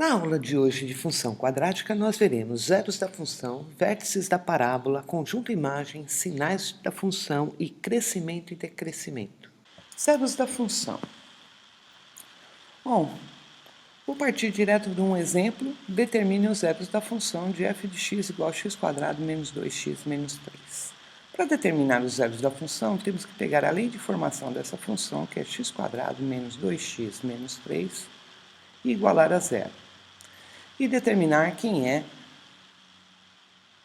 Na aula de hoje de função quadrática, nós veremos zeros da função, vértices da parábola, conjunto imagem, sinais da função e crescimento e decrescimento. Zeros da função. Bom, vou partir direto de um exemplo. Determine os zeros da função de f de x igual a x² menos 2x menos 3. Para determinar os zeros da função, temos que pegar a lei de formação dessa função, que é x² menos 2x menos 3, e igualar a zero. E determinar quem é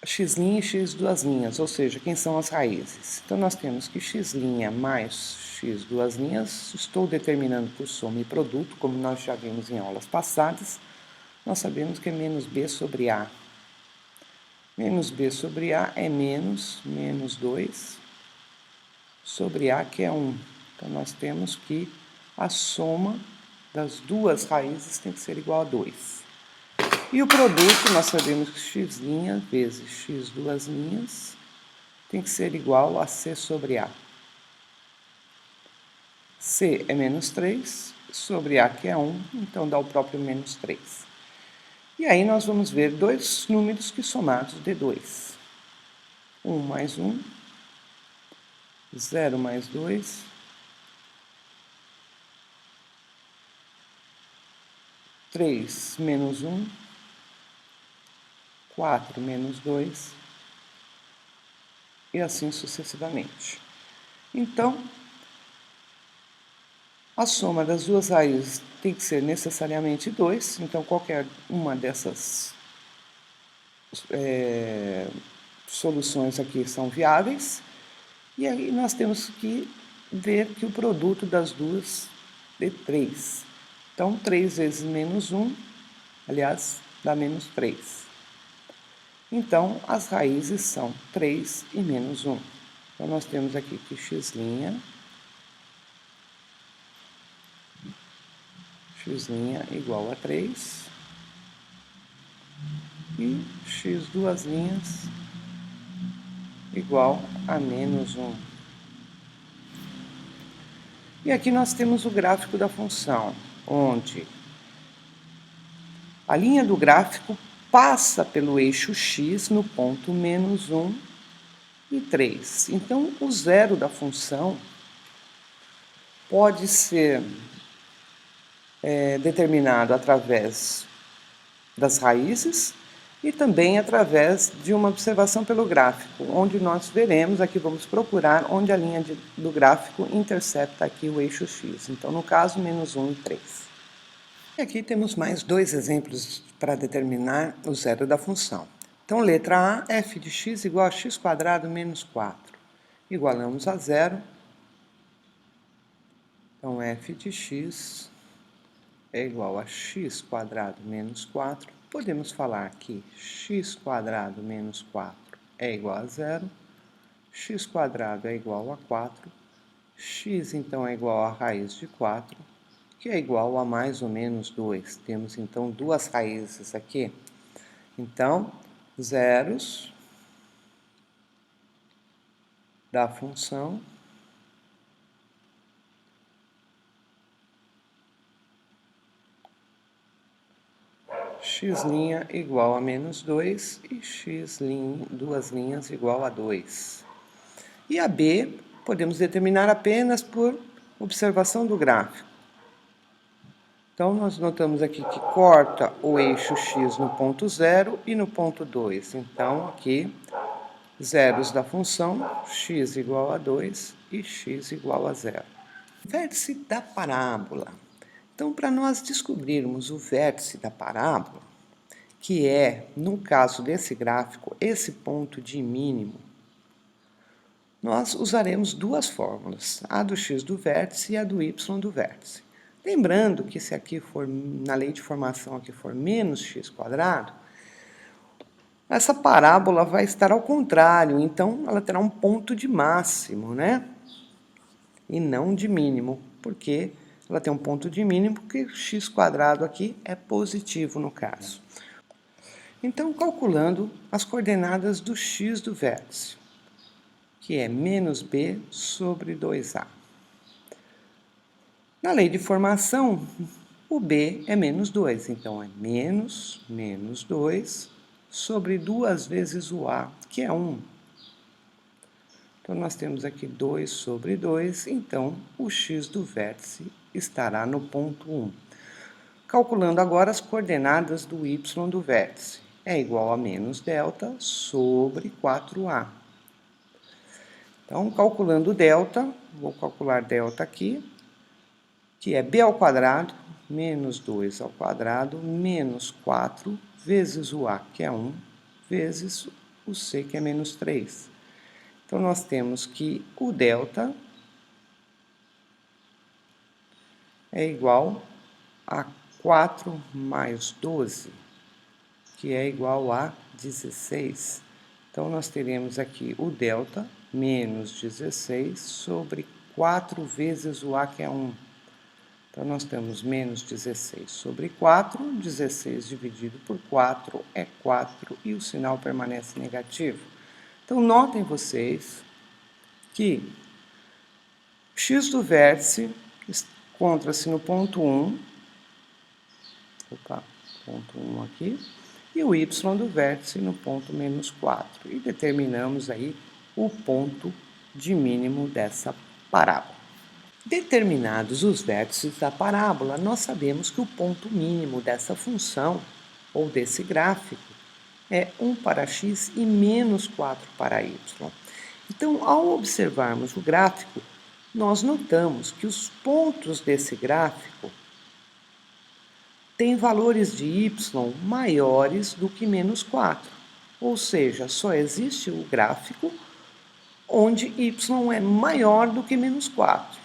x' e x duas linhas, ou seja, quem são as raízes. Então, nós temos que x' mais x duas linhas, estou determinando por soma e produto, como nós já vimos em aulas passadas. Nós sabemos que é menos b sobre a. Menos b sobre a é menos 2 sobre a, que é 1. Então, nós temos que a soma das duas raízes tem que ser igual a 2. E o produto, nós sabemos que x' vezes x duas linhas tem que ser igual a c sobre a. C é menos 3, sobre a que é 1, então dá o próprio menos 3. E aí nós vamos ver dois números que somados dê 2. 1 mais 1, 0 mais 2, 3 menos 1, 4 menos 2, e assim sucessivamente. Então, a soma das duas raízes tem que ser necessariamente 2, então qualquer uma dessas soluções aqui são viáveis, e aí nós temos que ver que o produto das duas dê 3. Então, 3 vezes menos 1, aliás, dá menos 3. Então, as raízes são 3 e menos 1. Então, nós temos aqui que x' igual a 3 e x duas linhas igual a menos 1. E aqui nós temos o gráfico da função, onde a linha do gráfico passa pelo eixo x no ponto menos 1 e 3. Então, o zero da função pode ser determinado através das raízes e também através de uma observação pelo gráfico, onde nós veremos, aqui vamos procurar onde a linha do gráfico intercepta aqui o eixo x. Então, no caso, menos 1 e 3. E aqui temos mais dois exemplos para determinar o zero da função. Então, letra A, f de x igual a x² menos 4. Igualamos a zero. Então, f de x é igual a x² menos 4. Podemos falar que x² menos 4 é igual a zero. X² é igual a 4. X, então, é igual a raiz de 4, que é igual a mais ou menos 2. Temos, então, duas raízes aqui. Então, zeros da função x' igual a menos 2 e x' duas linhas igual a 2. E a b podemos determinar apenas por observação do gráfico. Então, nós notamos aqui que corta o eixo x no ponto 0 e no ponto 2. Então, aqui, zeros da função, x igual a 2 e x igual a 0. Vértice da parábola. Então, para nós descobrirmos o vértice da parábola, que é, no caso desse gráfico, esse ponto de mínimo, nós usaremos duas fórmulas, a do x do vértice e a do y do vértice. Lembrando que se aqui for, na lei de formação, aqui for menos x², essa parábola vai estar ao contrário, então ela terá um ponto de máximo, né? E não de mínimo, porque ela tem um ponto de mínimo, porque x² aqui é positivo no caso. Então, calculando as coordenadas do x do vértice, que é menos b sobre 2a. Na lei de formação, O b é menos 2, então é menos 2 sobre 2 vezes o a, que é 1. Então, nós temos aqui 2 sobre 2, então o x do vértice estará no ponto 1. Calculando agora as coordenadas do y do vértice. É igual a menos delta sobre 4a. Então, calculando delta, vou calcular delta aqui, que é b ao quadrado, menos 2 ao quadrado, menos 4, vezes o a, que é 1, vezes o c, que é menos 3. Então, nós temos que o delta é igual a 4 mais 12, que é igual a 16. Então, nós teremos aqui o delta menos 16 sobre 4 vezes o a, que é 1. Então, nós temos menos 16 sobre 4, 16 dividido por 4 é 4 e o sinal permanece negativo. Então, notem vocês que x do vértice encontra-se no ponto 1, ponto 1 aqui, e o y do vértice no ponto menos 4. E determinamos aí o ponto de mínimo dessa parábola. Determinados os vértices da parábola, nós sabemos que o ponto mínimo dessa função, ou desse gráfico, é 1 para x e menos 4 para y. Então, ao observarmos o gráfico, nós notamos que os pontos desse gráfico têm valores de y maiores do que menos 4. Ou seja, só existe o gráfico onde y é maior do que menos 4.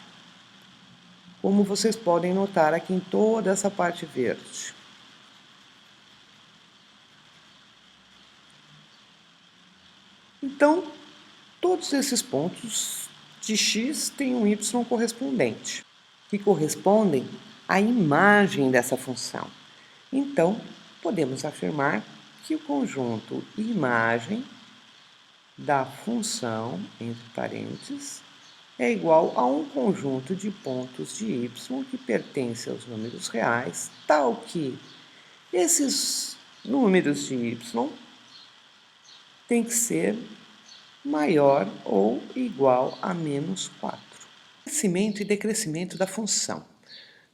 Como vocês podem notar aqui em toda essa parte verde. Então, todos esses pontos de x têm um y correspondente, que correspondem à imagem dessa função. Então, podemos afirmar que o conjunto imagem da função, entre parênteses, é igual a um conjunto de pontos de y que pertence aos números reais, tal que esses números de y têm que ser maior ou igual a menos 4. Crescimento e decrescimento da função.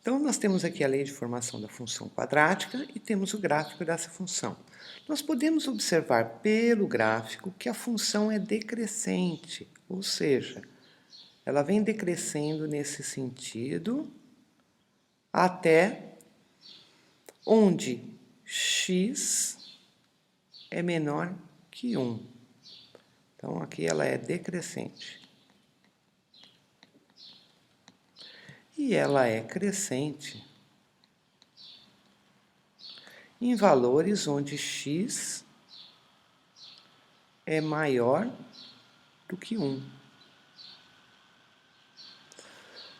Então, nós temos aqui a lei de formação da função quadrática e temos o gráfico dessa função. Nós podemos observar pelo gráfico que a função é decrescente, ou seja, ela vem decrescendo nesse sentido até onde x é menor que 1. Então, aqui ela é decrescente. E ela é crescente em valores onde x é maior do que 1.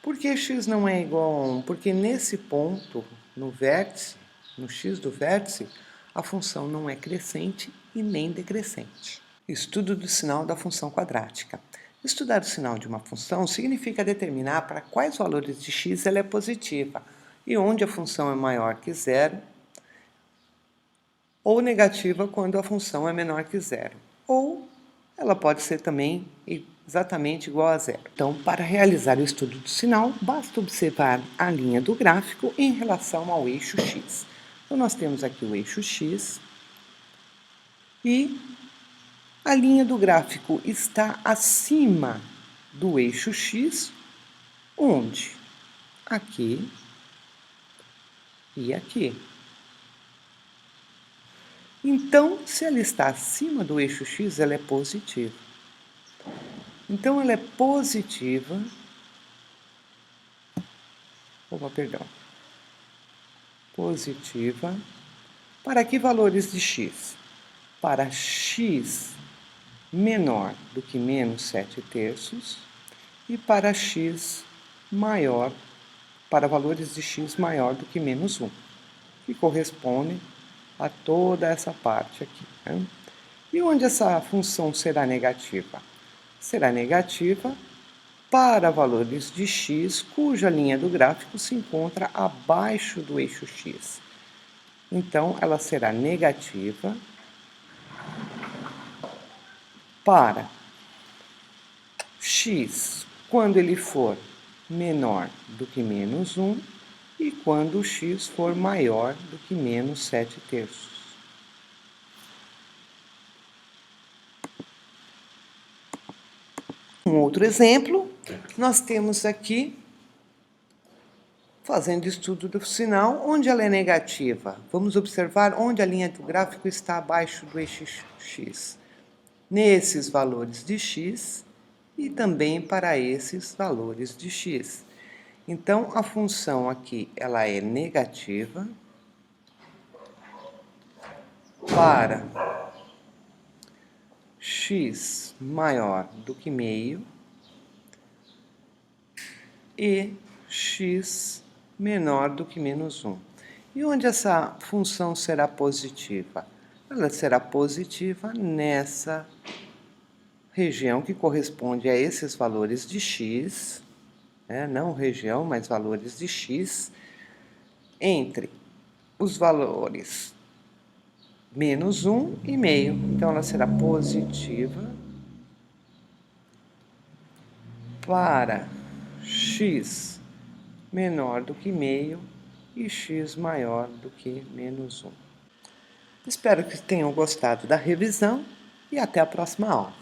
Por que x não é igual a 1? Porque nesse ponto, no vértice, no x do vértice, a função não é crescente e nem decrescente. Estudo do sinal da função quadrática. Estudar o sinal de uma função significa determinar para quais valores de x ela é positiva e onde a função é maior que zero, ou negativa quando a função é menor que zero, ou ela pode ser também exatamente igual a zero. Então, para realizar o estudo do sinal, basta observar a linha do gráfico em relação ao eixo x. Então, nós temos aqui o eixo x e a linha do gráfico está acima do eixo x, onde? Aqui e aqui. Então, se ela está acima do eixo x, ela é positiva. Então, ela é positiva. Positiva. Para que valores de x? Para x menor do que menos 7/3 e para x maior, para valores de x maior do que menos 1, que corresponde a toda essa parte aqui. Né? E onde essa função será negativa? Será negativa para valores de x cuja linha do gráfico se encontra abaixo do eixo x. Então, ela será negativa para x quando ele for menor do que menos 1 e quando o x for maior do que menos 7/3. Um outro exemplo, nós temos aqui, fazendo estudo do sinal, onde ela é negativa. Vamos observar onde a linha do gráfico está abaixo do eixo x. Nesses valores de x e também para esses valores de x. Então, a função aqui ela é negativa para x maior do que meio e x menor do que menos 1. E onde essa função será positiva? Ela será positiva nessa região que corresponde a esses valores de x, não região, mas valores de x, entre os valores menos 1 e meio. Então, ela será positiva para x menor do que meio e x maior do que menos 1. Espero que tenham gostado da revisão e até a próxima aula.